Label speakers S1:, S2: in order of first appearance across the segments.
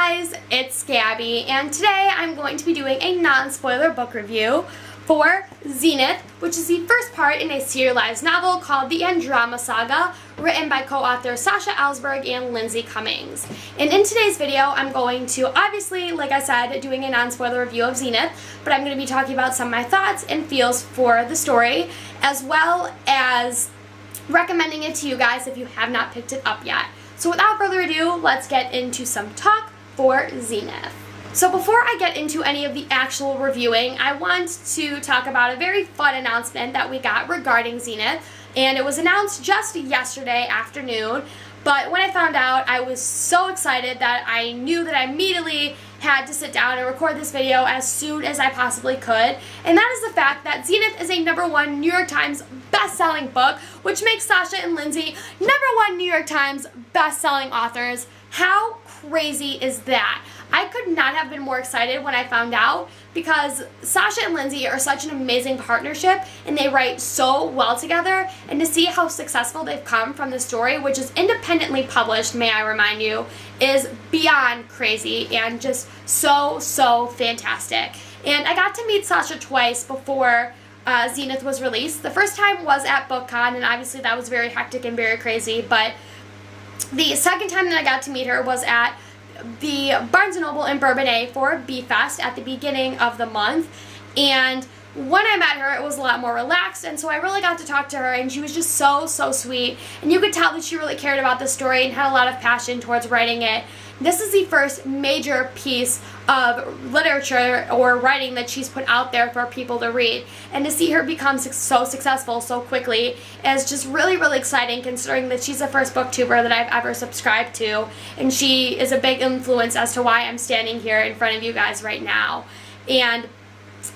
S1: guys, it's Gabby, and today I'm going to be doing a non-spoiler book review for Zenith, which is the first part in a serialized novel called The Andromeda Saga, written by co-authors Sasha, Alsberg, and Lindsay Cummings. And in today's video, I'm going to, obviously, like I said, doing a non-spoiler review of Zenith, but I'm going to be talking about some of my thoughts and feels for the story, as well as recommending it to you guys if you have not picked it up yet. So without further ado, let's get into some talk for Zenith. So before I get into any of the actual reviewing, I want to talk about a very fun announcement that we got regarding Zenith, and it was announced just yesterday afternoon, but when I found out, I was so excited that I knew that I immediately had to sit down and record this video as soon as I possibly could, and that is the fact that Zenith is a #1 New York Times best-selling book, which makes Sasha and Lindsay #1 New York Times best-selling authors. How crazy is that? I could not have been more excited when I found out, because Sasha and Lindsay are such an amazing partnership and they write so well together, and to see how successful they've come from the story, which is independently published, may I remind you, is beyond crazy and just so fantastic. And I got to meet Sasha twice before Zenith was released. The first time was at BookCon, and obviously that was very hectic and very crazy, but the second time that I got to meet her was at the Barnes & Noble in Bourbonnais for B-Fest at the beginning of the month, and when I met her it was a lot more relaxed, and so I really got to talk to her, and she was just so sweet, and you could tell that she really cared about the story and had a lot of passion towards writing it. This is the first major piece of literature or writing that she's put out there for people to read, and to see her become so successful so quickly is just really exciting, considering that she's the first booktuber that I've ever subscribed to, and she is a big influence as to why I'm standing here in front of you guys right now. And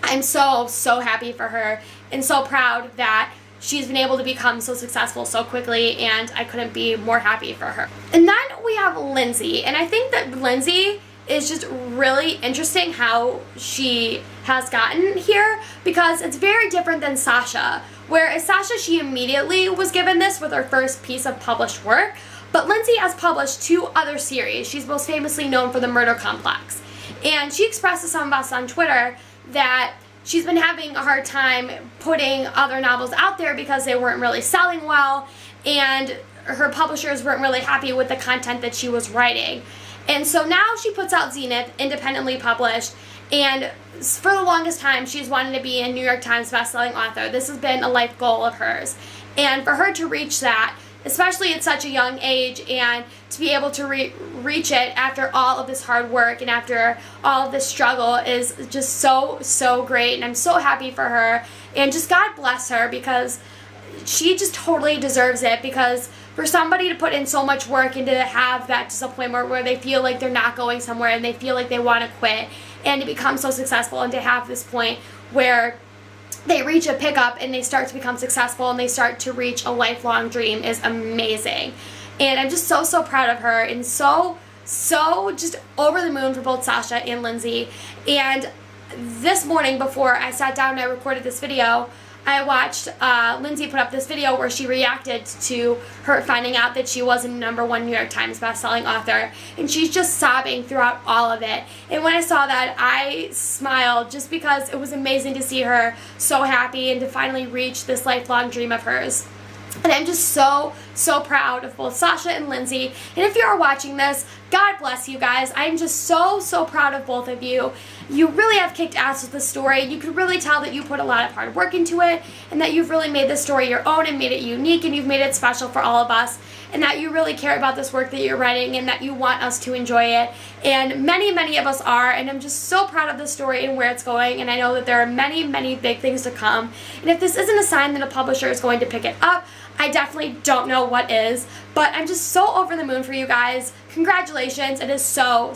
S1: I'm so happy for her and so proud that she's been able to become so successful so quickly, and I couldn't be more happy for her. And then we have Lindsay, and I think that Lindsay is just really interesting how she has gotten here, because it's very different than Sasha. Whereas Sasha, she immediately was given this with her first piece of published work, but Lindsay has published 2 other series. She's most famously known for The Murder Complex. And she expressed to some of us on Twitter that she's been having a hard time putting other novels out there because they weren't really selling well, and her publishers weren't really happy with the content that she was writing. And so now she puts out Zenith, independently published, and for the longest time she's wanted to be a New York Times bestselling author. This has been a life goal of hers. And for her to reach that, especially at such a young age, and to be able to reach it after all of this hard work and after all of this struggle, is just so great, and I'm so happy for her, and just God bless her, because she just totally deserves it. Because for somebody to put in so much work and to have that disappointment where they feel like they're not going somewhere and they feel like they want to quit, and to become so successful and to have this point where they reach a pickup and they start to become successful and they start to reach a lifelong dream, is amazing. And I'm just so proud of her, and so just over the moon for both Sasha and Lindsay. And this morning, before I sat down and I recorded this video, I watched Lindsay put up this video where she reacted to her finding out that she was a #1 New York Times bestselling author, and she's just sobbing throughout all of it. And when I saw that, I smiled, just because it was amazing to see her so happy and to finally reach this lifelong dream of hers. And I'm just so proud of both Sasha and Lindsay. And if you are watching this, God bless you guys. I'm just so proud of both of you. You really have kicked ass with the story. You can really tell that you put a lot of hard work into it, and that you've really made this story your own and made it unique, and you've made it special for all of us, and that you really care about this work that you're writing, and that you want us to enjoy it. And many of us are, and I'm just so proud of the story and where it's going, and I know that there are many big things to come. And if this isn't a sign that a publisher is going to pick it up, I definitely don't know what is, but I'm just so over the moon for you guys. Congratulations. It is so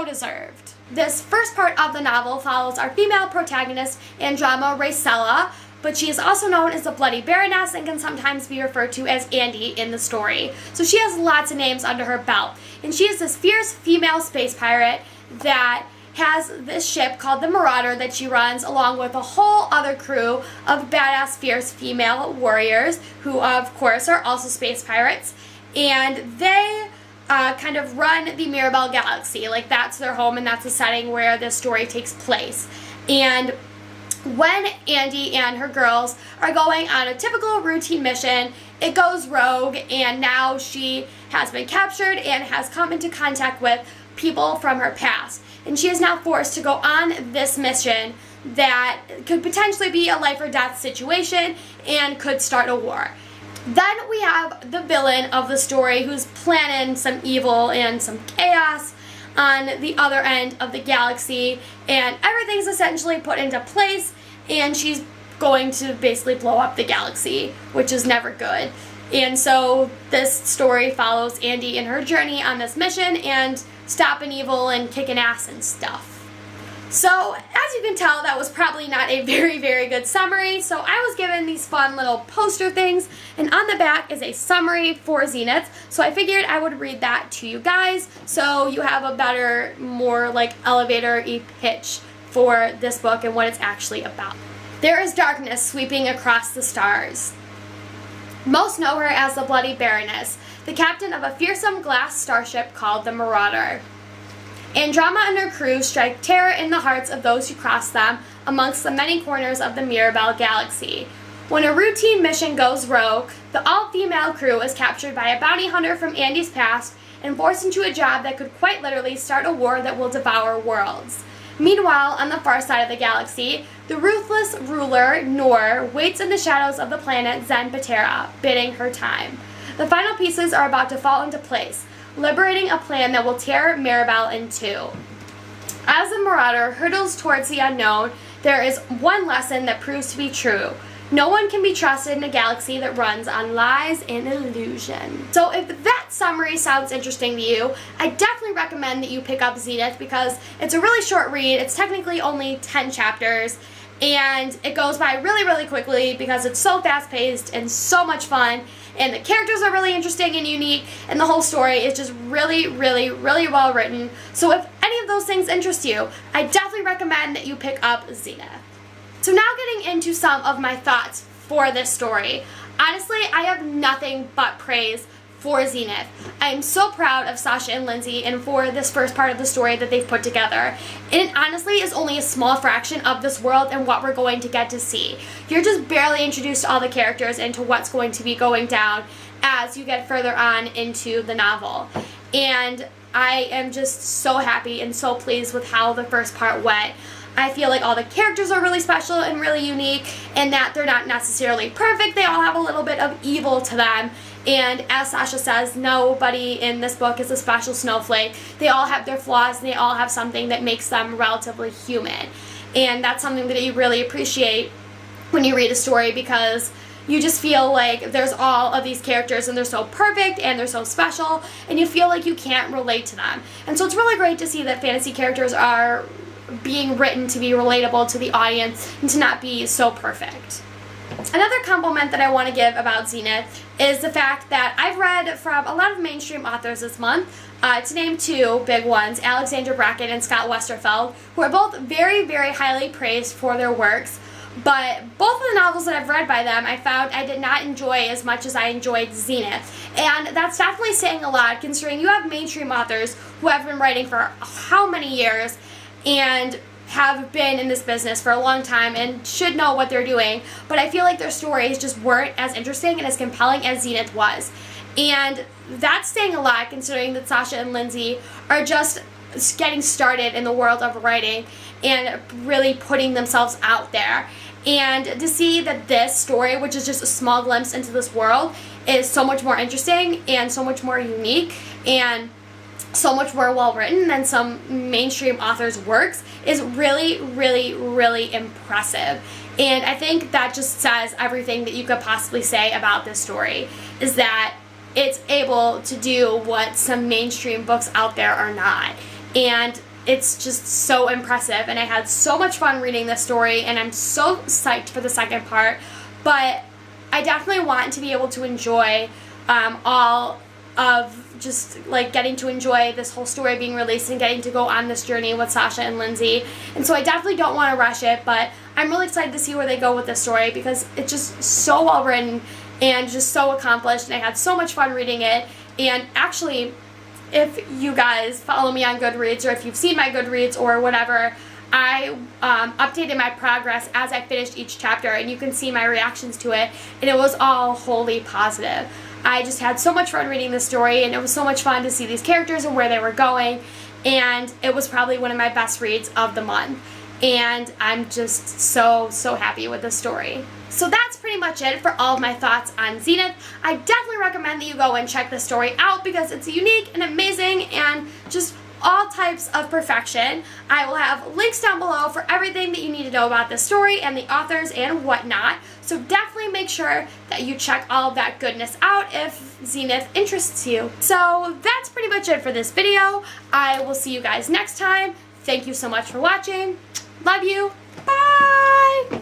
S1: deserved. This first part of the novel follows our female protagonist, Andromeda Racella, but she is also known as the Bloody Baroness and can sometimes be referred to as Andy in the story. So she has lots of names under her belt, and she is this fierce female space pirate that has this ship called the Marauder that she runs, along with a whole other crew of badass, fierce female warriors who, of course, are also space pirates. And they kind of run the Mirabel Galaxy. Like, that's their home and that's the setting where this story takes place. And when Andy and her girls are going on a typical routine mission, it goes rogue, and now she has been captured and has come into contact with people from her past. And she is now forced to go on this mission that could potentially be a life or death situation and could start a war. Then we have the villain of the story who's planning some evil and some chaos on the other end of the galaxy, and everything's essentially put into place, and she's going to basically blow up the galaxy, which is never good. And so this story follows Andy in her journey on this mission and stopping evil and kicking ass and stuff. So, as you can tell, that was probably not a very, very good summary. So I was given these fun little poster things, and on the back is a summary for Zenith. So I figured I would read that to you guys so you have a better, more like elevator-y pitch for this book and what it's actually about. There is darkness sweeping across the stars. Most know her as the Bloody Baroness, the captain of a fearsome glass starship called the Marauder. Andromeda and her crew strike terror in the hearts of those who cross them amongst the many corners of the Mirabel Galaxy. When a routine mission goes rogue, the all-female crew is captured by a bounty hunter from Andy's past and forced into a job that could quite literally start a war that will devour worlds. Meanwhile, on the far side of the galaxy, the ruthless ruler, Noor, waits in the shadows of the planet Zen-Patera, bidding her time. The final pieces are about to fall into place, liberating a plan that will tear Mirabel in two. As the Marauder hurtles towards the unknown, there is one lesson that proves to be true. No one can be trusted in a galaxy that runs on lies and illusion. So if that summary sounds interesting to you, I definitely recommend that you pick up Zenith because it's a really short read. It's technically only 10 chapters, and it goes by really, really quickly because it's so fast-paced and so much fun, and the characters are really interesting and unique, and the whole story is just really, really, really well written. So if any of those things interest you, I definitely recommend that you pick up Zenith. So now getting into some of my thoughts for this story. Honestly, I have nothing but praise for Zenith. I am so proud of Sasha and Lindsay and for this first part of the story that they've put together. And it honestly is only a small fraction of this world and what we're going to get to see. You're just barely introduced to all the characters and to what's going to be going down as you get further on into the novel. And I am just so happy and so pleased with how the first part went. I feel like all the characters are really special and really unique, and that they're not necessarily perfect. They all have a little bit of evil to them. And as Sasha says, nobody in this book is a special snowflake. They all have their flaws, and they all have something that makes them relatively human. And that's something that you really appreciate when you read a story, because you just feel like there's all of these characters and they're so perfect and they're so special, and you feel like you can't relate to them. And so it's really great to see that fantasy characters are being written to be relatable to the audience and to not be so perfect. Another compliment that I want to give about Zenith is the fact that I've read from a lot of mainstream authors this month, to name two big ones, Alexandra Bracken and Scott Westerfeld, who are both very, very highly praised for their works. But both of the novels that I've read by them, I found I did not enjoy as much as I enjoyed Zenith. And that's definitely saying a lot, considering you have mainstream authors who have been writing for how many years and have been in this business for a long time and should know what they're doing, but I feel like their stories just weren't as interesting and as compelling as Zenith was. And that's saying a lot, considering that Sasha and Lindsay are just getting started in the world of writing and really putting themselves out there. And to see that this story, which is just a small glimpse into this world, is so much more interesting and so much more unique and so much more well written than some mainstream authors' works is really, really, really impressive. And I think that just says everything that you could possibly say about this story, is that it's able to do what some mainstream books out there are not. And it's just so impressive, and I had so much fun reading this story, and I'm so psyched for the second part. But I definitely want to be able to enjoy all of just like getting to enjoy this whole story being released and getting to go on this journey with Sasha and Lindsay. And so I definitely don't want to rush it, but I'm really excited to see where they go with this story because it's just so well written and just so accomplished, and I had so much fun reading it. And actually, if you guys follow me on Goodreads or if you've seen my Goodreads or whatever, I updated my progress as I finished each chapter, and you can see my reactions to it, and it was all wholly positive. I just had so much fun reading this story, and it was so much fun to see these characters and where they were going, and it was probably one of my best reads of the month. And I'm just so happy with this story. So that's pretty much it for all of my thoughts on Zenith. I definitely recommend that you go and check the story out because it's unique and amazing and just all types of perfection. I will have links down below for everything that you need to know about the story and the authors and whatnot. So definitely make sure that you check all of that goodness out if Zenith interests you. So that's pretty much it for this video. I will see you guys next time. Thank you so much for watching. Love you. Bye!